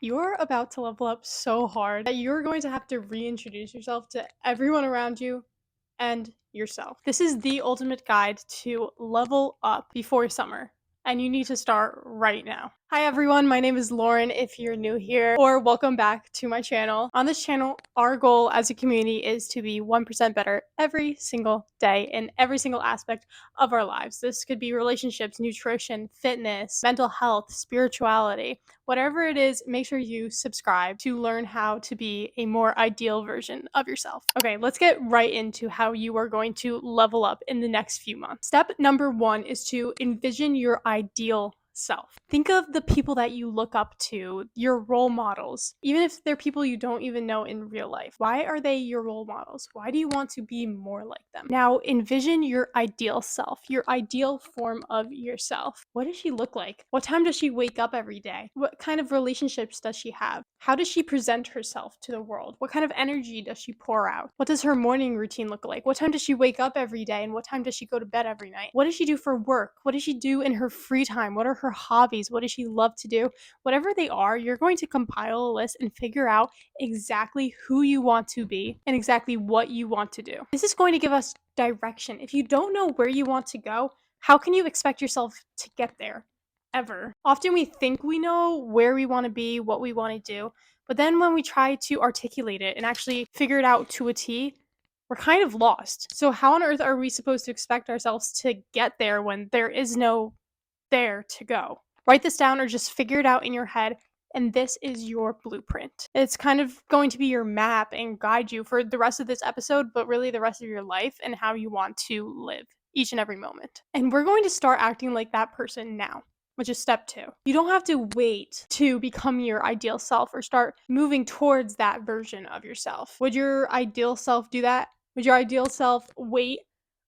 You're about to level up so hard that you're going to have to reintroduce yourself to everyone around you and yourself. This is the ultimate guide to level up before summer, and you need to start right now. Hi everyone, my name is Lauren if you're new here, or welcome back to my channel. On this channel, our goal as a community is to be 1% better every single day in every single aspect of our lives. This could be relationships, nutrition, fitness, mental health, spirituality. Whatever it is, make sure you subscribe to learn how to be a more ideal version of yourself. Okay, let's get right into how you are going to level up in the next few months. Step number 1 is to envision your ideal self. Think of the people that you look up to, your role models, even if they're people you don't even know in real life. Why are they your role models? Why do you want to be more like them? Now, envision your ideal self, your ideal form of yourself. What does she look like? What time does she wake up every day? What kind of relationships does she have? How does she present herself to the world? What kind of energy does she pour out? What does her morning routine look like? What time does she wake up every day and what time does she go to bed every night? What does she do for work? What does she do in her free time? What are her hobbies? What does she love to do? Whatever they are, you're going to compile a list and figure out exactly who you want to be and exactly what you want to do. This is going to give us direction. If you don't know where you want to go, how can you expect yourself to get there? Ever. Often we think we know where we want to be, what we want to do, but then when we try to articulate it and actually figure it out to a T, we're kind of lost. So how on earth are we supposed to expect ourselves to get there when there is no there to go? Write this down or just figure it out in your head, and this is your blueprint. It's kind of going to be your map and guide you for the rest of this episode, but really the rest of your life and how you want to live each and every moment. And we're going to start acting like that person now, which is step 2. You don't have to wait to become your ideal self or start moving towards that version of yourself. Would your ideal self do that? Would your ideal self wait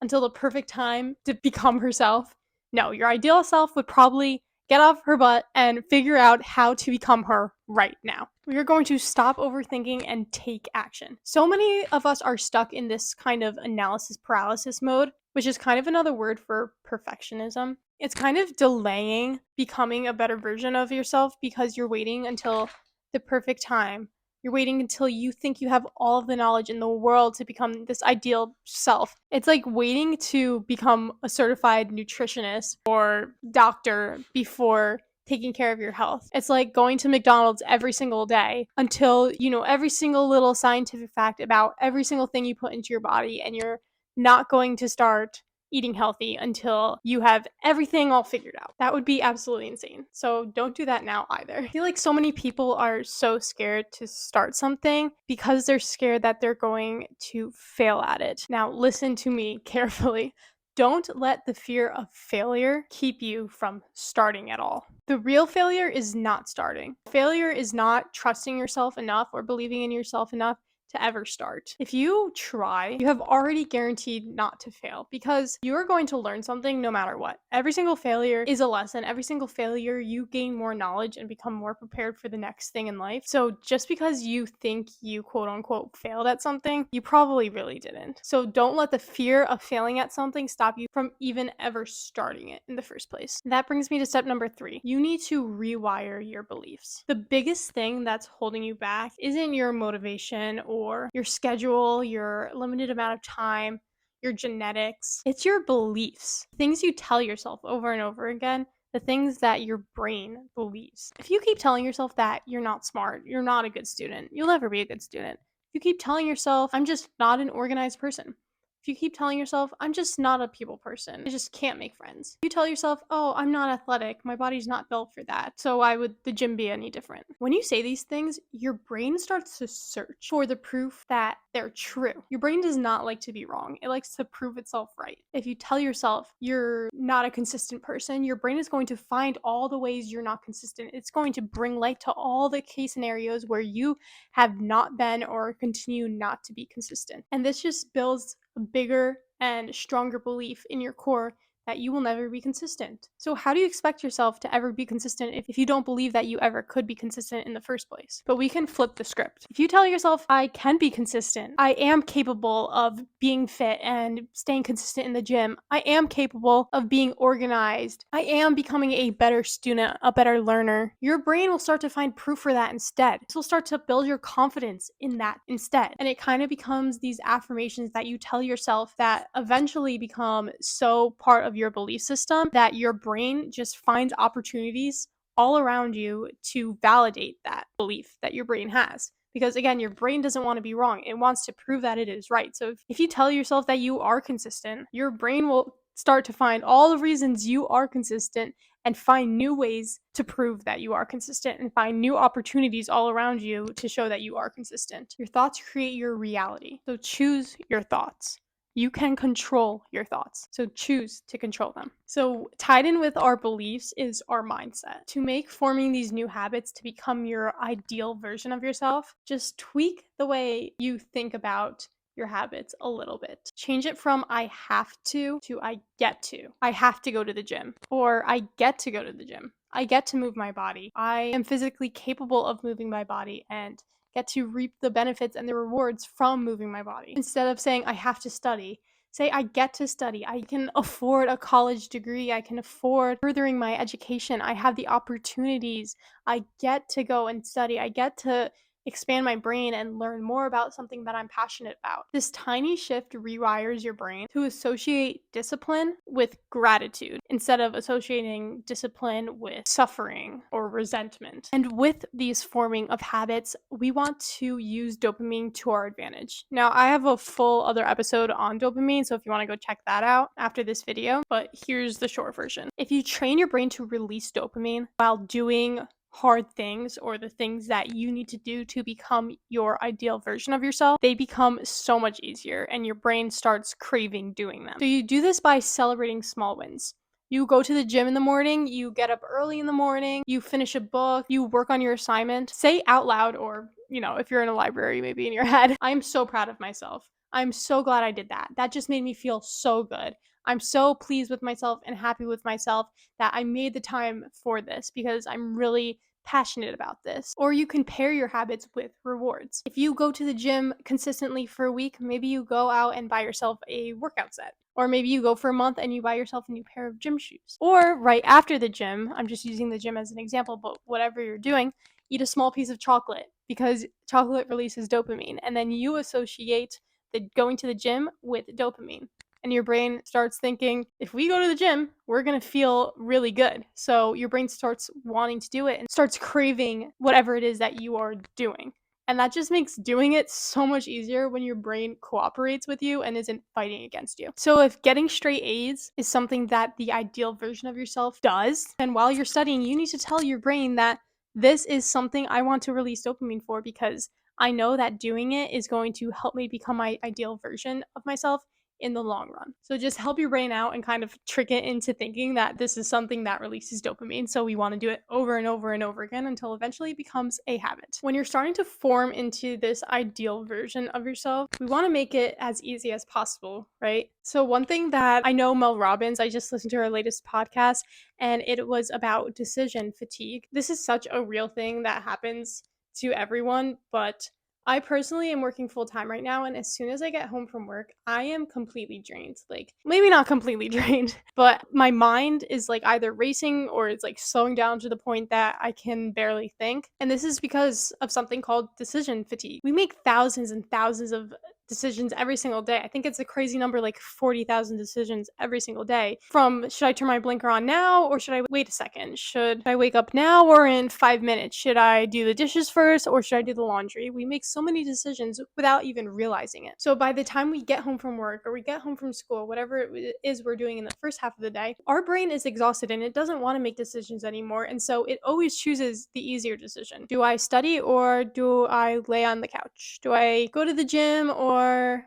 until the perfect time to become herself? No, your ideal self would probably get off her butt and figure out how to become her right now. We are going to stop overthinking and take action. So many of us are stuck in this kind of analysis paralysis mode, which is kind of another word for perfectionism. It's kind of delaying becoming a better version of yourself because you're waiting until the perfect time. You're waiting until you think you have all of the knowledge in the world to become this ideal self. It's like waiting to become a certified nutritionist or doctor before taking care of your health. It's like going to McDonald's every single day until you know every single little scientific fact about every single thing you put into your body, and you're not going to start eating healthy until you have everything all figured out. That would be absolutely insane. So don't do that now either. I feel like so many people are so scared to start something because they're scared that they're going to fail at it. Now, listen to me carefully. Don't let the fear of failure keep you from starting at all. The real failure is not starting. Failure is not trusting yourself enough or believing in yourself enough to ever start. If you try, you have already guaranteed not to fail because you are going to learn something no matter what. Every single failure is a lesson. Every single failure, you gain more knowledge and become more prepared for the next thing in life. So just because you think you quote unquote failed at something, you probably really didn't. So don't let the fear of failing at something stop you from even ever starting it in the first place. That brings me to step number 3. You need to rewire your beliefs. The biggest thing that's holding you back isn't your motivation or your schedule, your limited amount of time, your genetics. It's your beliefs. Things you tell yourself over and over again, the things that your brain believes. If you keep telling yourself that you're not smart, you're not a good student, you'll never be a good student. If you keep telling yourself, I'm just not an organized person. If you keep telling yourself, I'm just not a people person, I just can't make friends. You tell yourself, oh, I'm not athletic, my body's not built for that, so why would the gym be any different? When you say these things, your brain starts to search for the proof that they're true. Your brain does not like to be wrong. It likes to prove itself right. If you tell yourself you're not a consistent person, your brain is going to find all the ways you're not consistent. It's going to bring light to all the case scenarios where you have not been or continue not to be consistent. And this just builds a bigger and stronger belief in your core that you will never be consistent. So how do you expect yourself to ever be consistent if you don't believe that you ever could be consistent in the first place? But we can flip the script. If you tell yourself, I can be consistent, I am capable of being fit and staying consistent in the gym, I am capable of being organized, I am becoming a better student, a better learner, your brain will start to find proof for that instead. This will start to build your confidence in that instead. And it kind of becomes these affirmations that you tell yourself that eventually become so part of your belief system that your brain just finds opportunities all around you to validate that belief that your brain has. Because again, your brain doesn't want to be wrong. It wants to prove that it is right. So if you tell yourself that you are consistent, your brain will start to find all the reasons you are consistent and find new ways to prove that you are consistent and find new opportunities all around you to show that you are consistent. Your thoughts create your reality. So choose your thoughts. You can control your thoughts, so choose to control them. So tied in with our beliefs is our mindset. To make forming these new habits to become your ideal version of yourself, just tweak the way you think about your habits a little bit. Change it from I have to I get to. I have to go to the gym, or I get to go to the gym. I get to move my body. I am physically capable of moving my body and get to reap the benefits and the rewards from moving my body. Instead of saying I have to study, say I get to study. I can afford a college degree. I can afford furthering my education. I have the opportunities. I get to go and study. I get to expand my brain and learn more about something that I'm passionate about. This tiny shift rewires your brain to associate discipline with gratitude instead of associating discipline with suffering or resentment. And with these forming of habits, we want to use dopamine to our advantage. Now, I have a full other episode on dopamine, so if you want to go check that out after this video, but here's the short version. If you train your brain to release dopamine while doing hard things or the things that you need to do to become your ideal version of yourself, they become so much easier and your brain starts craving doing them. So you do this by celebrating small wins. You go to the gym in the morning, you get up early in the morning, you finish a book, you work on your assignment. Say out loud, or, if you're in a library, maybe in your head, I'm so proud of myself. I'm so glad I did that. That just made me feel so good. I'm so pleased with myself and happy with myself that I made the time for this because I'm really passionate about this. Or you can pair your habits with rewards. If you go to the gym consistently for a week, maybe you go out and buy yourself a workout set. Or maybe you go for a month and you buy yourself a new pair of gym shoes. Or right after the gym, I'm just using the gym as an example, but whatever you're doing, eat a small piece of chocolate because chocolate releases dopamine. And then you associate the going to the gym with dopamine. And your brain starts thinking, if we go to the gym, we're going to feel really good. So your brain starts wanting to do it and starts craving whatever it is that you are doing. And that just makes doing it so much easier when your brain cooperates with you and isn't fighting against you. So if getting straight A's is something that the ideal version of yourself does, then while you're studying, you need to tell your brain that this is something I want to release dopamine for because I know that doing it is going to help me become my ideal version of myself in the long run. So just help your brain out and kind of trick it into thinking that this is something that releases dopamine. So we want to do it over and over and over again until eventually it becomes a habit. When you're starting to form into this ideal version of yourself, we want to make it as easy as possible, right? So one thing that I know Mel Robbins, I just listened to her latest podcast and it was about decision fatigue. This is such a real thing that happens to everyone, but I personally am working full time right now, and as soon as I get home from work, I am completely drained. Like, maybe not completely drained, but my mind is like either racing or it's like slowing down to the point that I can barely think. And this is because of something called decision fatigue. We make thousands and thousands of decisions every single day. I think it's a crazy number, like 40,000 decisions every single day. From should I turn my blinker on now or should I wait a second? Should I wake up now or in 5 minutes? Should I do the dishes first or should I do the laundry? We make so many decisions without even realizing it. So by the time we get home from work or we get home from school, whatever it is we're doing in the first half of the day, our brain is exhausted and it doesn't want to make decisions anymore. And so it always chooses the easier decision. Do I study or do I lay on the couch? Do I go to the gym or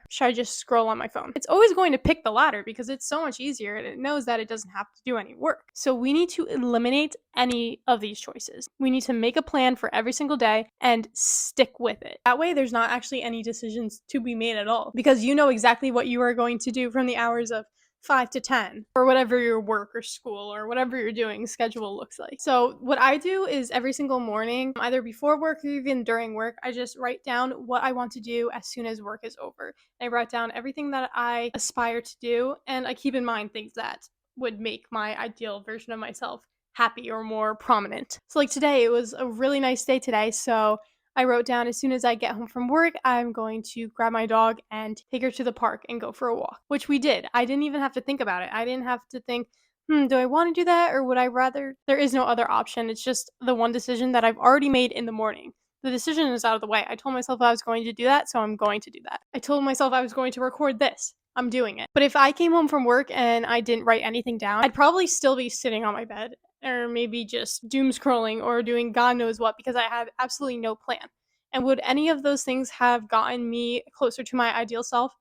should I just scroll on my phone? It's always going to pick the latter because it's so much easier and it knows that it doesn't have to do any work. So we need to eliminate any of these choices. We need to make a plan for every single day and stick with it. That way there's not actually any decisions to be made at all because you know exactly what you are going to do from the hours of 5 to 10, or whatever your work or school or whatever you're doing schedule looks like. So what I do is every single morning, either before work or even during work, I just write down what I want to do as soon as work is over. I write down everything that I aspire to do, and I keep in mind things that would make my ideal version of myself happy or more prominent. So like today, it was a really nice day today, so I wrote down as soon as I get home from work, I'm going to grab my dog and take her to the park and go for a walk, which we did. I didn't even have to think about it. I didn't have to think, do I want to do that or would I rather? There is no other option. It's just the one decision that I've already made in the morning. The decision is out of the way. I told myself I was going to do that, so I'm going to do that. I told myself I was going to record this. I'm doing it. But if I came home from work and I didn't write anything down, I'd probably still be sitting on my bed or maybe just doom scrolling or doing God knows what because I had absolutely no plan. And would any of those things have gotten me closer to my ideal self?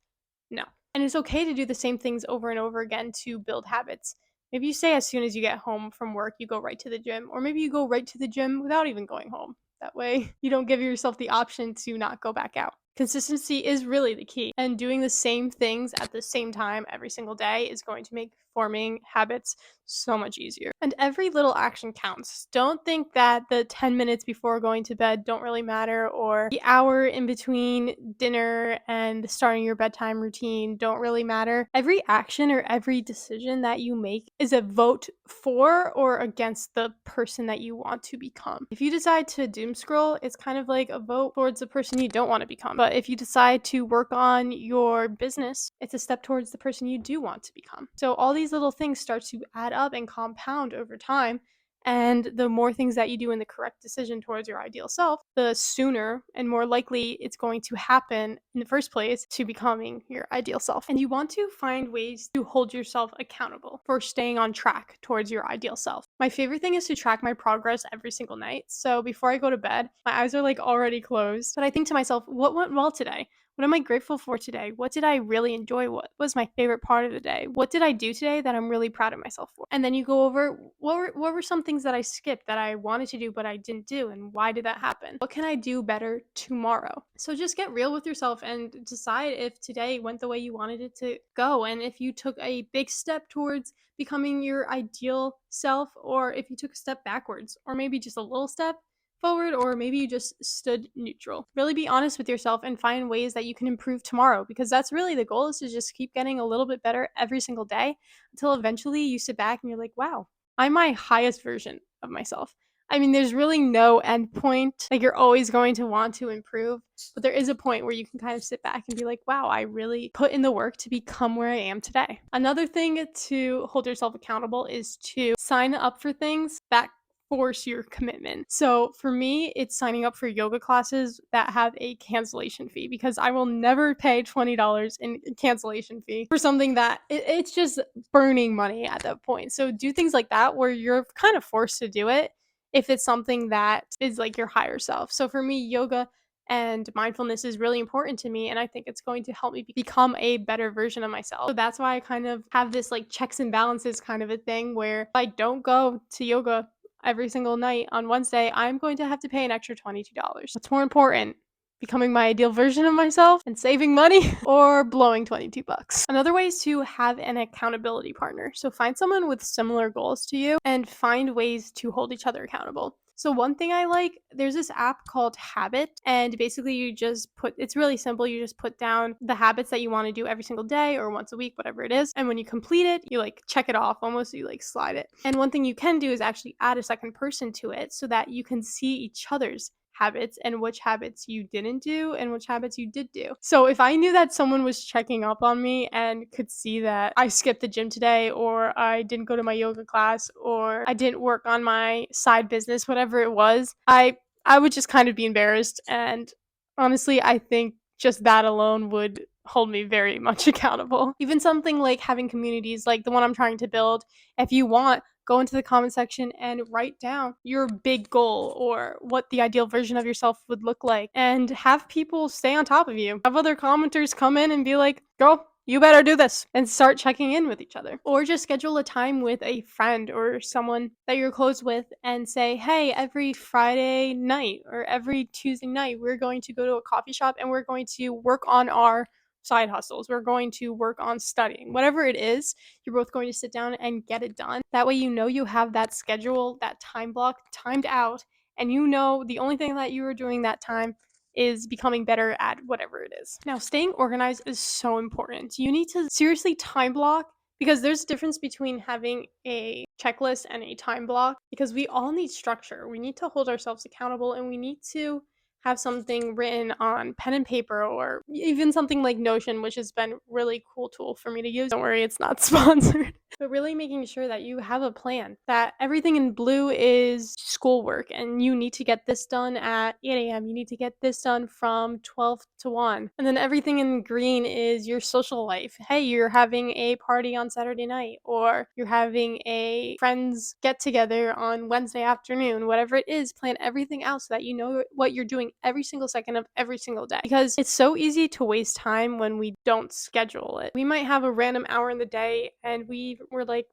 No. And it's okay to do the same things over and over again to build habits. Maybe you say as soon as you get home from work, you go right to the gym, or maybe you go right to the gym without even going home. That way, you don't give yourself the option to not go back out. Consistency is really the key, and doing the same things at the same time every single day is going to make forming habits so much easier. And every little action counts. Don't think that the 10 minutes before going to bed don't really matter, or the hour in between dinner and starting your bedtime routine don't really matter. Every action or every decision that you make is a vote for or against the person that you want to become. If you decide to doom scroll, it's kind of like a vote towards the person you don't want to become. But if you decide to work on your business, it's a step towards the person you do want to become. So all these little things start to add up and compound over time. And the more things that you do in the correct decision towards your ideal self, the sooner and more likely it's going to happen in the first place to becoming your ideal self. And you want to find ways to hold yourself accountable for staying on track towards your ideal self. My favorite thing is to track my progress every single night. So before I go to bed, my eyes are like already closed, but I think to myself, what went well today? What am I grateful for today? What did I really enjoy? What was my favorite part of the day? What did I do today that I'm really proud of myself for? And then you go over what were some things that I skipped that I wanted to do but I didn't do, and why did that happen? What can I do better tomorrow? So just get real with yourself and decide if today went the way you wanted it to go, and if you took a big step towards becoming your ideal self, or if you took a step backwards, or maybe just a little step forward, or maybe you just stood neutral. Really be honest with yourself and find ways that you can improve tomorrow, because that's really the goal, is to just keep getting a little bit better every single day until eventually you sit back and you're like, wow, I'm my highest version of myself. I mean, there's really no end point. Like, you're always going to want to improve, but there is a point where you can kind of sit back and be like, wow, I really put in the work to become where I am today. Another thing to hold yourself accountable is to sign up for things that force your commitment. So for me, it's signing up for yoga classes that have a cancellation fee, because I will never pay $20 in cancellation fee for something that it's just burning money at that point. So do things like that where you're kind of forced to do it if it's something that is like your higher self. So for me, yoga and mindfulness is really important to me, and I think it's going to help me become a better version of myself. So that's why I kind of have this like checks and balances kind of a thing, where if I don't go to yoga every single night on Wednesday, I'm going to have to pay an extra $22. What's more important? Becoming my ideal version of myself and saving money, or blowing 22 bucks. Another way is to have an accountability partner. So find someone with similar goals to you and find ways to hold each other accountable. So one thing I like, there's this app called Habit, and basically you just it's really simple. You just put down the habits that you want to do every single day or once a week, whatever it is. And when you complete it, you like check it off, almost you like slide it. And one thing you can do is actually add a second person to it so that you can see each other's habits and which habits you didn't do and which habits you did do. So if I knew that someone was checking up on me and could see that I skipped the gym today, or I didn't go to my yoga class, or I didn't work on my side business, whatever it was, I would just kind of be embarrassed. And honestly, I think just that alone would hold me very much accountable. Even something like having communities like the one I'm trying to build, if you want, go into the comment section and write down your big goal or what the ideal version of yourself would look like, and have people stay on top of you. Have other commenters come in and be like, girl, you better do this, and start checking in with each other. Or just schedule a time with a friend or someone that you're close with and say, hey, every Friday night or every Tuesday night, we're going to go to a coffee shop and we're going to work on our side hustles. We're going to work on studying. Whatever it is, you're both going to sit down and get it done. That way you know you have that schedule, that time block timed out, and you know the only thing that you are doing that time is becoming better at whatever it is. Now, staying organized is so important. You need to seriously time block, because there's a difference between having a checklist and a time block, because we all need structure. We need to hold ourselves accountable, and we need to have something written on pen and paper, or even something like Notion, which has been a really cool tool for me to use. Don't worry, it's not sponsored. But really making sure that you have a plan, that everything in blue is schoolwork and you need to get this done at 8 a.m. You need to get this done from 12 to 1. And then everything in green is your social life. Hey, you're having a party on Saturday night, or you're having a friends get together on Wednesday afternoon. Whatever it is, plan everything out so that you know what you're doing every single second of every single day. Because it's so easy to waste time when we don't schedule it. We might have a random hour in the day and we're like,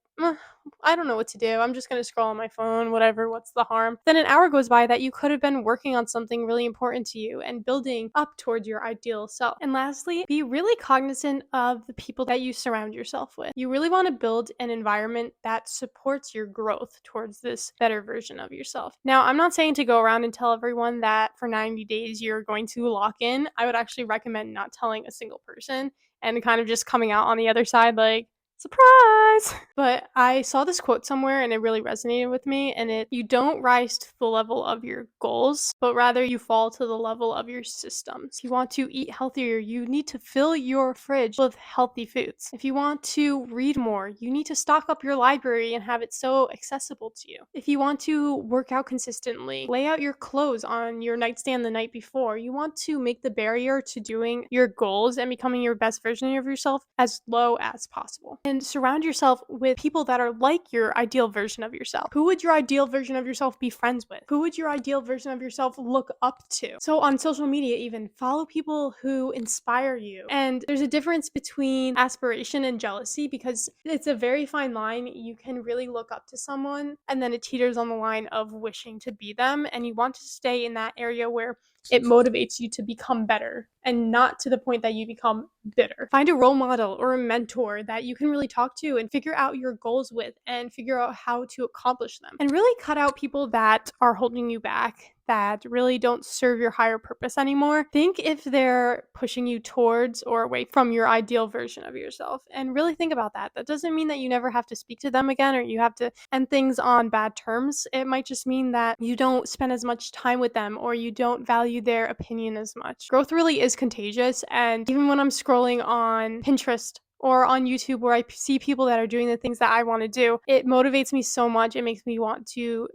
I don't know what to do. I'm just going to scroll on my phone, whatever, what's the harm? Then an hour goes by that you could have been working on something really important to you and building up towards your ideal self. And lastly, be really cognizant of the people that you surround yourself with. You really want to build an environment that supports your growth towards this better version of yourself. Now, I'm not saying to go around and tell everyone that for 90 days you're going to lock in. I would actually recommend not telling a single person and kind of just coming out on the other side like, surprise! But I saw this quote somewhere and it really resonated with me, and you don't rise to the level of your goals, but rather you fall to the level of your systems. If you want to eat healthier, you need to fill your fridge with healthy foods. If you want to read more, you need to stock up your library and have it so accessible to you. If you want to work out consistently, lay out your clothes on your nightstand the night before. You want to make the barrier to doing your goals and becoming your best version of yourself as low as possible. And surround yourself with people that are like your ideal version of yourself. Who would your ideal version of yourself be friends with? Who would your ideal version of yourself look up to? So on social media, even follow people who inspire you. And there's a difference between aspiration and jealousy, because it's a very fine line. You can really look up to someone and then it teeters on the line of wishing to be them, and you want to stay in that area where it motivates you to become better and not to the point that you become bitter. Find a role model or a mentor that you can really talk to and figure out your goals with and figure out how to accomplish them. And really cut out people that are holding you back, that really don't serve your higher purpose anymore. Think if they're pushing you towards or away from your ideal version of yourself, and really think about that. That doesn't mean that you never have to speak to them again or you have to end things on bad terms. It might just mean that you don't spend as much time with them or you don't value their opinion as much. Growth really is contagious, and even when I'm scrolling on Pinterest or on YouTube where I see people that are doing the things that I want to do, it motivates me so much. It makes me want to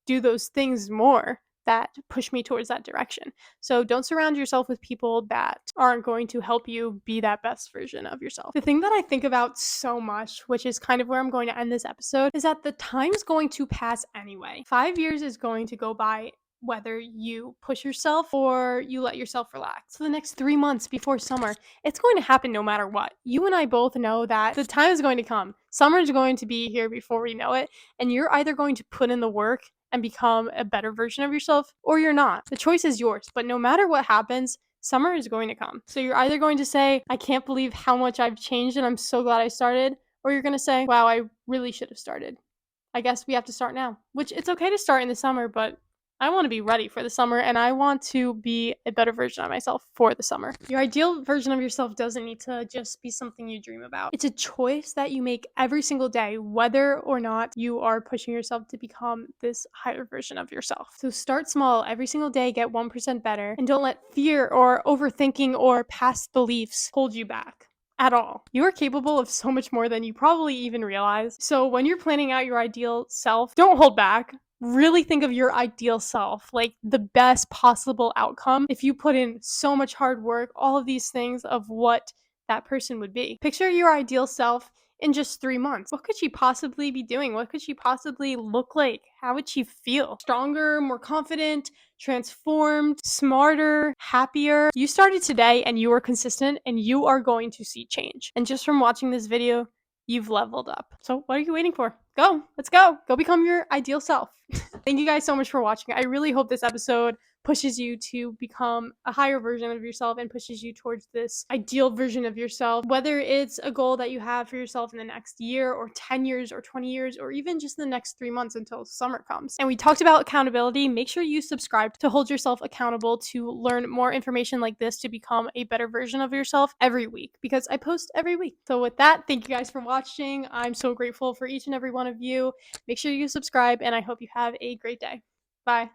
do those things more that push me towards that direction. So don't surround yourself with people that aren't going to help you be that best version of yourself. The thing that I think about so much, which is kind of where I'm going to end this episode, is that the time's going to pass anyway. 5 years is going to go by whether you push yourself or you let yourself relax. So the next 3 months before summer, it's going to happen no matter what. You and I both know that the time is going to come. Summer is going to be here before we know it, and you're either going to put in the work and become a better version of yourself, or you're not. The choice is yours, but no matter what happens, summer is going to come. So you're either going to say, I can't believe how much I've changed and I'm so glad I started, or you're going to say, wow, I really should have started. I guess we have to start now, which it's okay to start in the summer, but I want to be ready for the summer and I want to be a better version of myself for the summer. Your ideal version of yourself doesn't need to just be something you dream about. It's a choice that you make every single day, whether or not you are pushing yourself to become this higher version of yourself. So start small every single day, get 1% better, and don't let fear or overthinking or past beliefs hold you back at all. You are capable of so much more than you probably even realize. So when you're planning out your ideal self, don't hold back. Really think of your ideal self, like the best possible outcome if you put in so much hard work, all of these things of what that person would be. Picture your ideal self in just 3 months. What could she possibly be doing? What could she possibly look like? How would she feel? Stronger, more confident, transformed, smarter, happier. You started today and you are consistent and you are going to see change. And just from watching this video, you've leveled up. So what are you waiting for? Go, let's go. Go become your ideal self. Thank you guys so much for watching. I really hope this episode pushes you to become a higher version of yourself and pushes you towards this ideal version of yourself, whether it's a goal that you have for yourself in the next year or 10 years or 20 years or even just the next 3 months until summer comes. And we talked about accountability. Make sure you subscribe to hold yourself accountable to learn more information like this to become a better version of yourself every week, because I post every week. So with that, thank you guys for watching. I'm so grateful for each and every one of you. Make sure you subscribe, and I hope you have a great day. Bye.